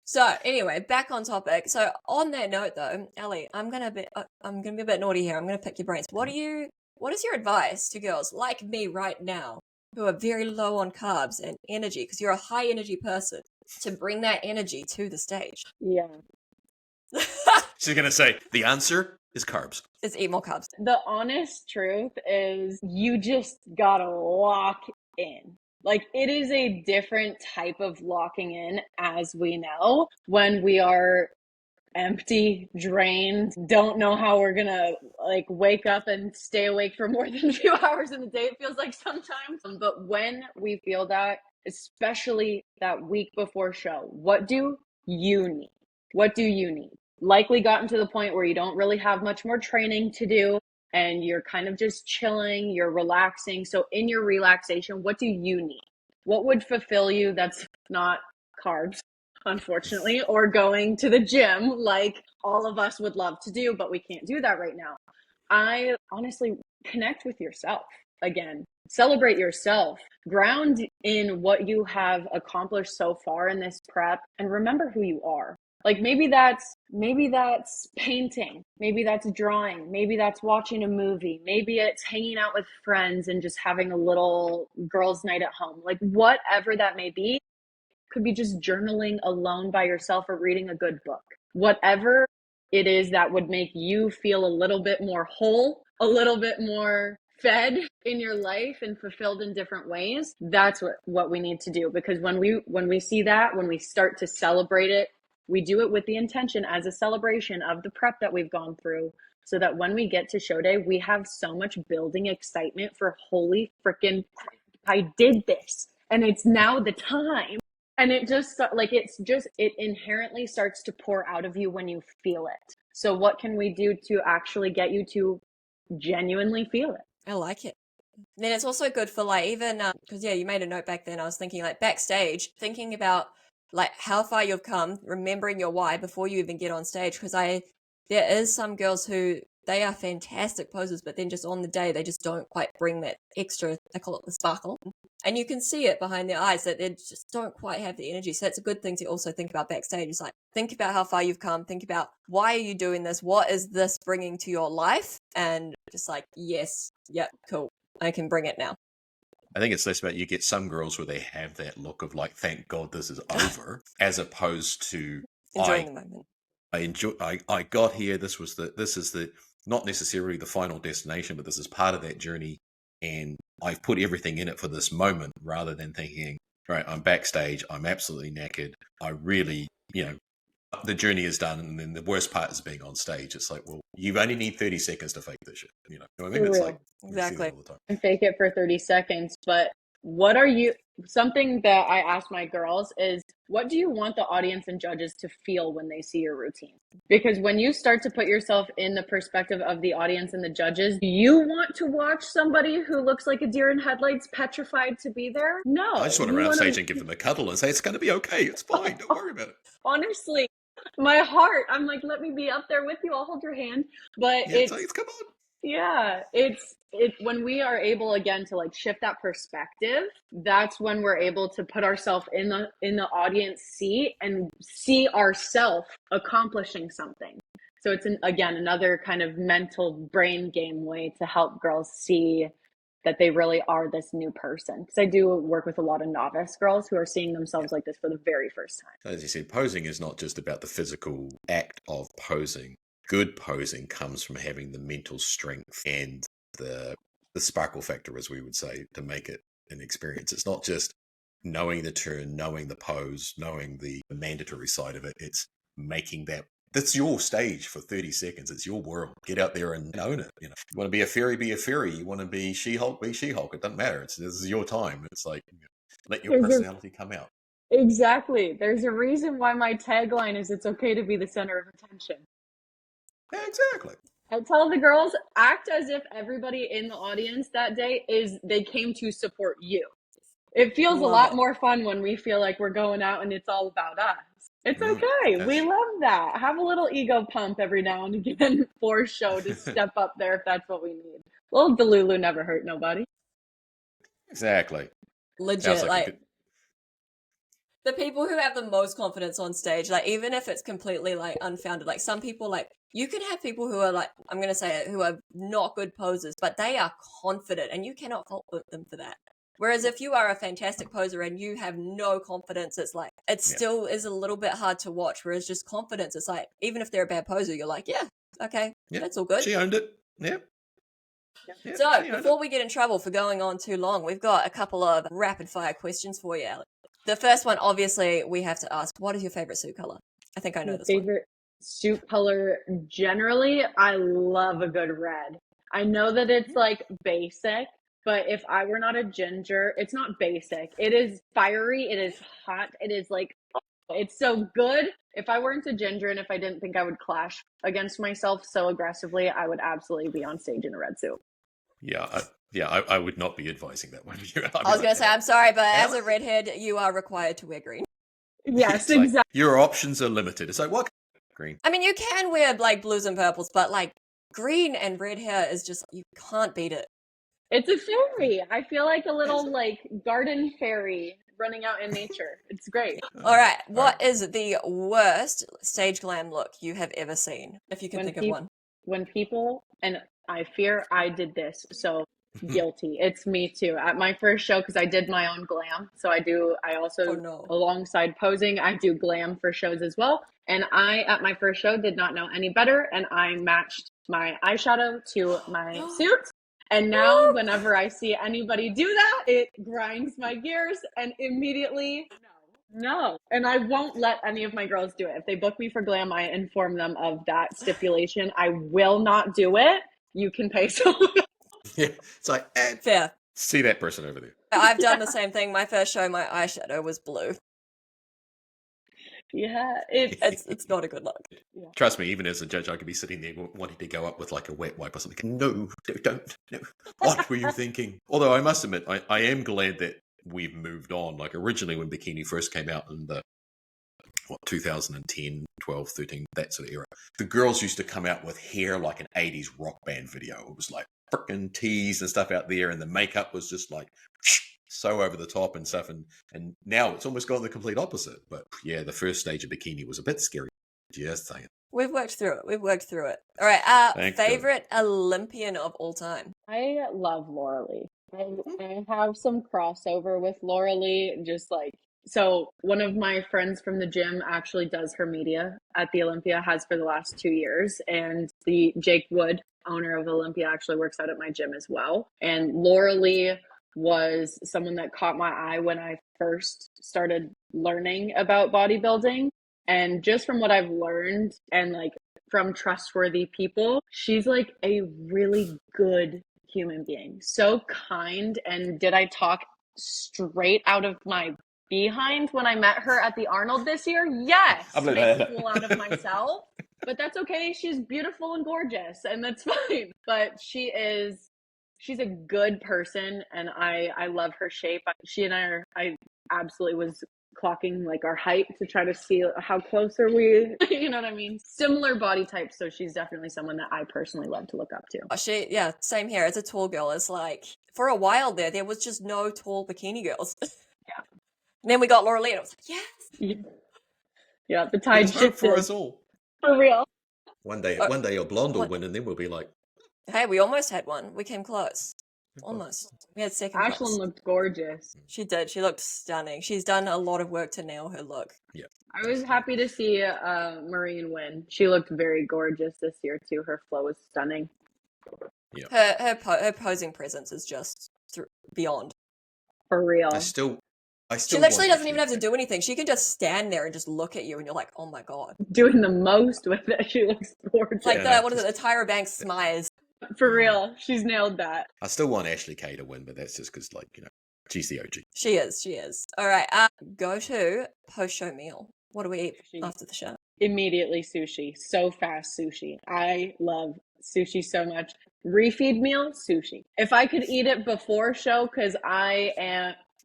So anyway, back on topic. So on that note, though, Allie, I'm gonna be a bit naughty here. I'm gonna pick your brains. What is your advice to girls like me right now who are very low on carbs and energy, because you're a high energy person, to bring that energy to the stage? Yeah. She's gonna say the answer is carbs. Is eat more carbs. The honest truth is you just gotta lock in. Like, it is a different type of locking in, as we know, when we are empty, drained, don't know how we're gonna like wake up and stay awake for more than a few hours in the day, it feels like sometimes. But when we feel that, especially that week before show, what do you need? What do you need? Likely gotten to the point where you don't really have much more training to do and you're kind of just chilling, you're relaxing. So in your relaxation, what do you need? What would fulfill you that's not carbs, unfortunately, or going to the gym like all of us would love to do, but we can't do that right now? I honestly connect with yourself again. Celebrate yourself. Ground in what you have accomplished so far in this prep and remember who you are. Like maybe that's painting, maybe that's drawing, maybe that's watching a movie, maybe it's hanging out with friends and just having a little girls' night at home. Like whatever that may be, could be just journaling alone by yourself or reading a good book. Whatever it is that would make you feel a little bit more whole, a little bit more fed in your life and fulfilled in different ways, that's what we need to do. Because when we see that, when we start to celebrate it, we do it with the intention as a celebration of the prep that we've gone through, so that when we get to show day, we have so much building excitement for holy freaking, I did this and it's now the time. And it just like, it inherently starts to pour out of you when you feel it. So what can we do to actually get you to genuinely feel it? I like it. Then it's also good for like even, because you made a note back then. I was thinking like backstage, thinking about like how far you've come, remembering your why before you even get on stage. Because there is some girls who they are fantastic posers, but then just on the day they just don't quite bring that extra. They call it the sparkle, and you can see it behind their eyes that they just don't quite have the energy. So that's a good thing to also think about backstage. Is like think about how far you've come. Think about why are you doing this? What is this bringing to your life? And just like yes, yep, cool, I can bring it now. I think it's less about you get some girls where they have that look of like, thank God this is over, as opposed to enjoying the moment. I got here. This is the not necessarily the final destination, but this is part of that journey, and I've put everything in it for this moment, rather than thinking, right, I'm backstage, I'm absolutely knackered. I really, the journey is done, and then the worst part is being on stage. It's like, well, you only need 30 seconds to fake this shit. You know what I mean? It's like exactly. All the time. And fake it for 30 seconds. But something that I ask my girls is, what do you want the audience and judges to feel when they see your routine? Because when you start to put yourself in the perspective of the audience and the judges, do you want to watch somebody who looks like a deer in headlights, petrified to be there? No. I just want to run on stage and give them a cuddle and say, it's going to be okay. It's fine. Don't worry about it. Honestly, my heart, I'm like, let me be up there with you. I'll hold your hand. But it's come on. Yeah, it's when we are able again to like shift that perspective, that's when we're able to put ourselves in the audience seat and see ourselves accomplishing something. So it's again another kind of mental brain game way to help girls see that they really are this new person. Because I do work with a lot of novice girls who are seeing themselves like this for the very first time. As you said, posing is not just about the physical act of posing. Good posing comes from having the mental strength and the sparkle factor, as we would say, to make it an experience. It's not just knowing the turn, knowing the pose, knowing the mandatory side of it. It's making that That's your stage for 30 seconds. It's your world. Get out there and own it. You want to be a fairy, be a fairy. You want to be She-Hulk, be She-Hulk. It doesn't matter. This is your time. It's like, let your personality come out. Exactly. There's a reason why my tagline is "It's okay to be the center of attention." Yeah, exactly. I tell the girls, act as if everybody in the audience that day they came to support you. It feels a lot more fun when we feel like we're going out and it's all about us. It's okay. We love that. Have a little ego pump every now and again for show to step up there if that's what we need. A little Delulu never hurt nobody. Exactly. Legit, like the people who have the most confidence on stage, like even if it's completely like unfounded, like some people, like you can have people who are like, I'm going to say it, who are not good posers, but they are confident and you cannot fault them for that. Whereas if you are a fantastic poser and you have no confidence, it's like, it still is a little bit hard to watch. Whereas just confidence, it's like, even if they're a bad poser, you're like, yeah, okay, that's all good. She owned it. Yeah. So before we get in trouble for going on too long, we've got a couple of rapid fire questions for you, Allie. The first one, obviously, we have to ask, what is your favorite suit color? I think I know this favorite suit color, generally, I love a good red. I know that it's like basic, but if I were not a ginger, it's not basic. It is fiery. It is hot. It is like, it's so good. If I weren't a ginger and if I didn't think I would clash against myself so aggressively, I would absolutely be on stage in a red suit. Yeah, I would not be advising that one. I was going to say, I'm sorry, but as a redhead, you are required to wear green. Yes, exactly. Like, your options are limited. It's like, what? Green. I mean, you can wear like blues and purples, but like green and red hair is just, you can't beat it. It's a fairy. I feel like a little like garden fairy running out in nature. It's great. All right. What is the worst stage glam look you have ever seen? If you can think of one. When people, and I fear I did this, so guilty. It's me too. At my first show, because I did my own glam. So I also, alongside posing, I do glam for shows as well. And I, at my first show, did not know any better. And I matched my eyeshadow to my suit. And now whenever I see anybody do that, it grinds my gears and immediately, no. And I won't let any of my girls do it. If they book me for glam, I inform them of that stipulation. I will not do it. You can pay someone. Yeah, it's like, fair. See that person over there. I've done the same thing. My first show, my eyeshadow was blue. Yeah, it's not a good look. Yeah. Trust me, even as a judge, I could be sitting there wanting to go up with like a wet wipe or something. No, don't. No. What were you thinking? Although I must admit, I am glad that we've moved on. Like originally when bikini first came out in the 2010, 12, 13, that sort of era, the girls used to come out with hair like an 80s rock band video. It was like frickin' tees and stuff out there, and the makeup was just like so over the top and stuff, and now it's almost gone the complete opposite. But yeah, the first stage of bikini was a bit scary. Just saying. We've worked through it. All right, favorite Olympian of all time? I love Laura Lee. I have some crossover with Laura Lee, just like, so one of my friends from the gym actually does her media at the Olympia, has for the last 2 years, and the Jake Wood, owner of Olympia, actually works out at my gym as well. And Laura Lee was someone that caught my eye when I first started learning about bodybuilding. And just from what I've learned and like from trustworthy people, she's like a really good human being. So kind. And did I talk straight out of my behind when I met her at the Arnold this year? Yes. Make a fool out of myself. But that's okay. She's beautiful and gorgeous, and that's fine. But she's a good person, and I love her shape. She and I absolutely was clocking like our height to try to see how close are we. You know what I mean? Similar body types, so she's definitely someone that I personally love to look up to. Yeah, same here. As a tall girl, it's like for a while there was just no tall bikini girls. Yeah. And then we got Laura Lee, and I was like, yes. Yeah, the tide shifted for us all. For real. One day your blonde will win, and then we'll be like, hey, we almost had one. We came close. Almost. We had second place. Ashlyn looked gorgeous. She did. She looked stunning. She's done a lot of work to nail her look. Yeah. I was happy to see Marine win. She looked very gorgeous this year too. Her flow was stunning. Yeah. Her posing presence is just beyond. For real. She literally doesn't even have to do anything. She can just stand there and just look at you, and you're like, oh my god. Doing the most with it. She looks gorgeous. Like what is it? The Tyra Banks smiles. For real, she's nailed that. I still want Ashley Kay to win, but that's just because, she's the OG. She is. All right, go to post-show meal. What do we eat after the show? Immediately sushi. So fast sushi. I love sushi so much. Refeed meal, sushi. If I could eat it before show, because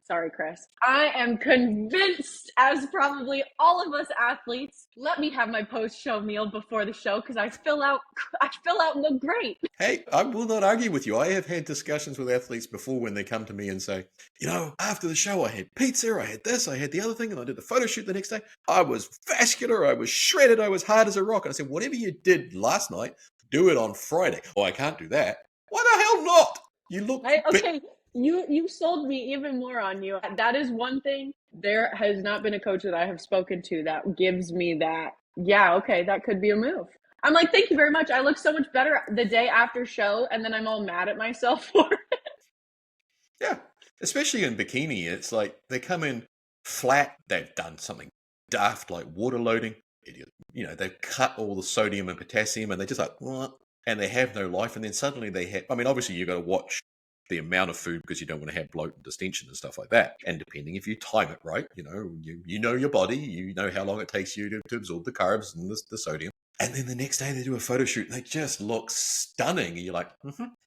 sorry, Chris. I am convinced, as probably all of us athletes, let me have my post-show meal before the show because I fill out and look great. Hey, I will not argue with you. I have had discussions with athletes before when they come to me and say, after the show I had pizza, I had this, I had the other thing, and I did the photo shoot the next day. I was vascular, I was shredded, I was hard as a rock. And I said, whatever you did last night, do it on Friday. Oh, I can't do that. Why the hell not? You look... Okay. You sold me even more on you. That is one thing. There has not been a coach that I have spoken to that gives me that, yeah, okay, that could be a move. I'm like, thank you very much. I look so much better the day after show, and then I'm all mad at myself for it. Yeah, especially in bikini. It's like they come in flat. They've done something daft like water loading. They've cut all the sodium and potassium, and they're just like, what? And they have no life. And then suddenly they have, obviously you've got to watch the amount of food because you don't want to have bloat and distension and stuff like that. And depending if you time it right, you know your body, you know how long it takes you to absorb the carbs and the sodium. And then the next day they do a photo shoot and they just look stunning. And you're like,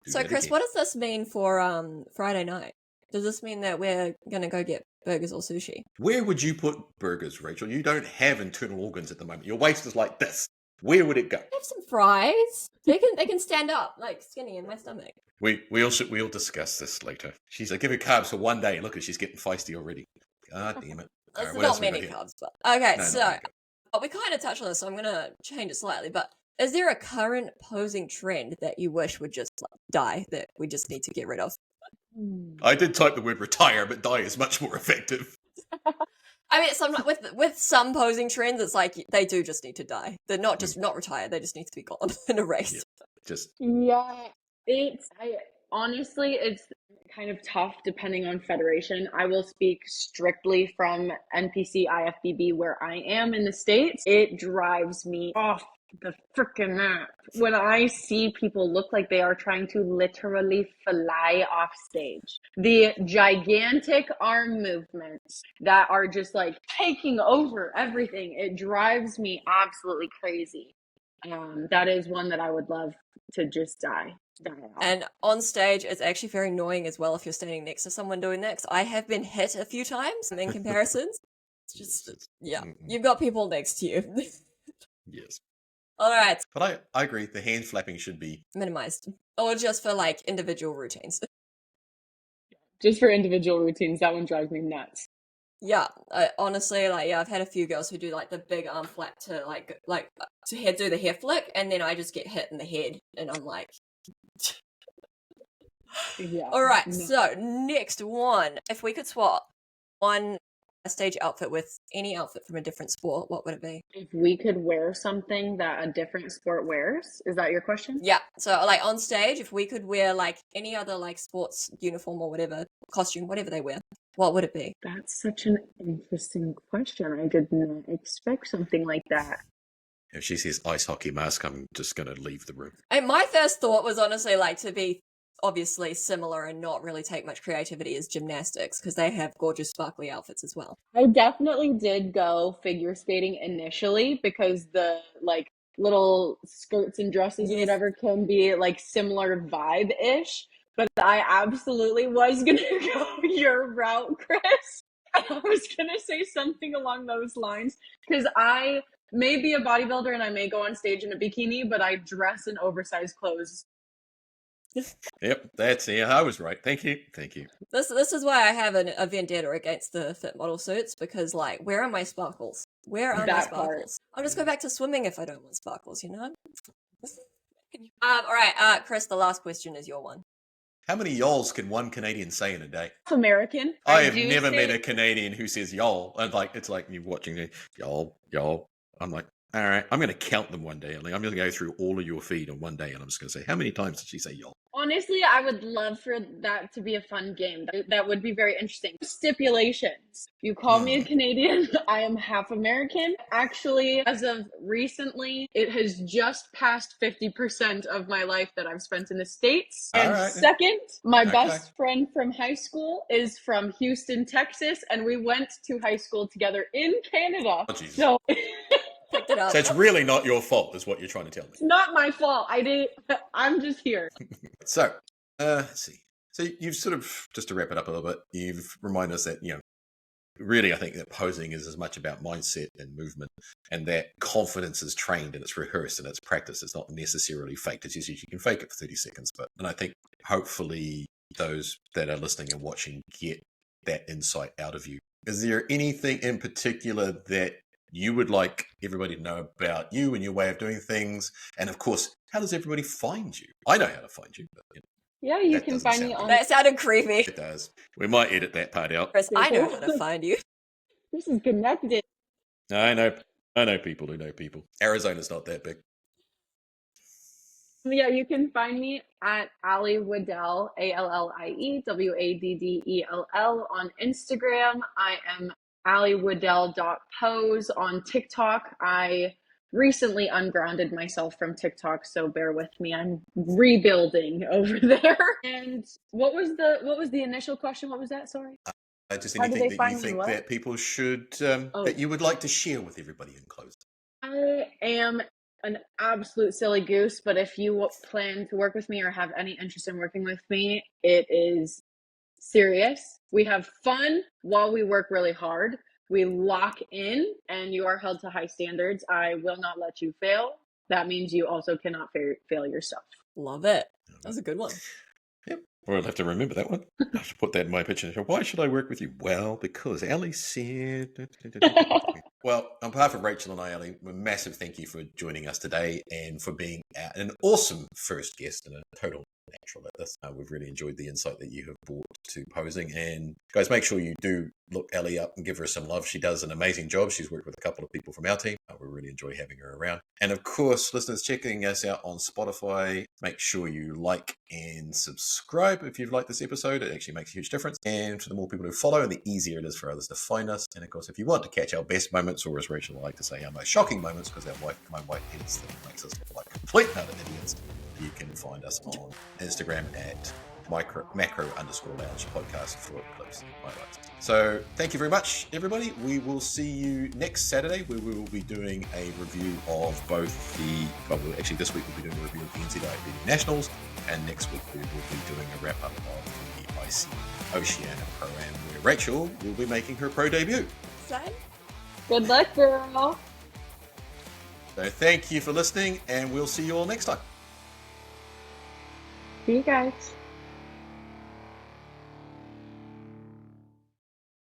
So Chris, again. What does this mean for Friday night? Does this mean that we're going to go get burgers or sushi? Where would you put burgers, Rachel? You don't have internal organs at the moment. Your waist is like this. Where would it go? Have some fries. They can stand up like skinny in my stomach. We'll discuss this later. She's like, give her carbs for one day. Look, she's getting feisty already. God damn it. There's not many carbs, but okay. We kind of touched on this, so I'm gonna change it slightly. But is there a current posing trend that you wish would just die that we just need to get rid of? I did type the word retire, but die is much more effective. I mean, with some posing trends, it's like they do just need to die. They're not not retire; they just need to be gone and erased. Honestly, it's kind of tough depending on federation. I will speak strictly from NPC IFBB where I am in the States. It drives me off the freaking map when I see people look like they are trying to literally fly off stage. The gigantic arm movements that are just like taking over everything. It drives me absolutely crazy. That is one that I would love to just die off. And on stage, it's actually very annoying as well if you're standing next to someone doing that. 'Cause I have been hit a few times in comparisons. It's just, you've got people next to you. Yes. All right. But I agree. The hand flapping should be minimized, or just for like individual routines. Just for individual routines, that one drives me nuts. Yeah, honestly, I've had a few girls who do like the big arm flap to do the hair flick, and then I just get hit in the head, and I'm like, yeah. All right, so next one, if we could swap one stage outfit with any outfit from a different sport, what would it be? If we could wear something that a different sport wears, is that your question? Yeah, so like on stage, if we could wear like any other like sports uniform or whatever, costume, whatever they wear, what would it be? That's such an interesting question. I did not expect something like that. If she says ice hockey mask, I'm just going to leave the room. And my first thought was honestly like to be obviously similar and not really take much creativity as gymnastics, because they have gorgeous sparkly outfits as well. I definitely did go figure skating initially because the like little skirts and dresses and whatever can be like similar vibe-ish. But I absolutely was going to go your route, Chris. I was going to say something along those lines because I may be a bodybuilder and I may go on stage in a bikini, but I dress in oversized clothes. Yep, I was right. Thank you. This is why I have a vendetta against the fit model suits, because like, where are my sparkles? Where are my sparkles? I'll just go back to swimming if I don't want sparkles, you know? All right, Chris, the last question is your one. How many y'alls can one Canadian say in a day? American. I have never met a Canadian who says y'all. And like, it's like you watching me, y'all. I'm like, All right, I'm going to count them one day, Ellie. I'm going to go through all of your feed on one day, and I'm just going to say, how many times did she say y'all? Honestly, I would love for that to be a fun game. That would be very interesting. Stipulations. You call me a Canadian. I am half American. Actually, as of recently, it has just passed 50% of my life that I've spent in the States. All And right. second, my Okay. best friend from high school is from Houston, Texas, and we went to high school together in Canada. Oh, Jesus. So Picked it up. So it's really not your fault, is what you're trying to tell me. it's not my fault. I'm just here. So, let's see. So you've sort of, just to wrap it up a little bit, you've reminded us that, really I think that posing is as much about mindset and movement, and that confidence is trained and it's rehearsed and it's practiced. It's not necessarily faked. It's just you can fake it for 30 seconds. And I think hopefully those that are listening and watching get that insight out of you. Is there anything in particular that you would like everybody to know about you and your way of doing things? And of course, how does everybody find you? I know how to find you, but Yeah, you that can doesn't find me sound on. That sounded creepy. it does. We might edit that part out. Chris, I know how to find you. This is connected. I know people who know people. Arizona's not that big. Yeah, you can find me at Allie Waddell, ALLIEWADDELL on Instagram. I am alliewaddell.pose on TikTok. I recently ungrounded myself from TikTok, so bear with me. I'm rebuilding over there. And what was the initial question? What was that? Sorry. Just How do anything they that you find me, think what? that people should, that you would like to share with everybody in closing. I am an absolute silly goose, but if you plan to work with me or have any interest in working with me, it is serious. We have fun while we work really hard. We lock in and you are held to high standards. I will not let you fail. That means you also cannot fail yourself. Love it. That was a good one. Yep. Well, I'll have to remember that one. I have to put that in my picture. Why should I work with you? Well, because Allie said... Well, on behalf of Rachel and I, Allie, a massive thank you for joining us today and for being an awesome first guest and a total natural at this. We've really enjoyed the insight that you have brought to posing. And guys, make sure you do look Allie up and give her some love. She does an amazing job. She's worked with a couple of people from our team. We really enjoy having her around. And of course, listeners, checking us out on Spotify, make sure you like and subscribe if you've liked this episode. It actually makes a huge difference. And for the more people who follow, the easier it is for others to find us. And of course, if you want to catch our best moments, or as Rachel would like to say, our most shocking moments, because my wife edits them and makes us look like complete utter idiots, you can find us on Instagram at macro_lounge podcast for clips and highlights. So thank you very much, everybody. We will see you next Saturday, where we will be doing a review of both actually this week we'll be doing a review of the NZIBD Nationals, and next week we will be doing a wrap-up of the IC Oceania Pro-Am, where Rachel will be making her pro debut. Excited? Good luck, girl. So thank you for listening, and we'll see you all next time. See you guys.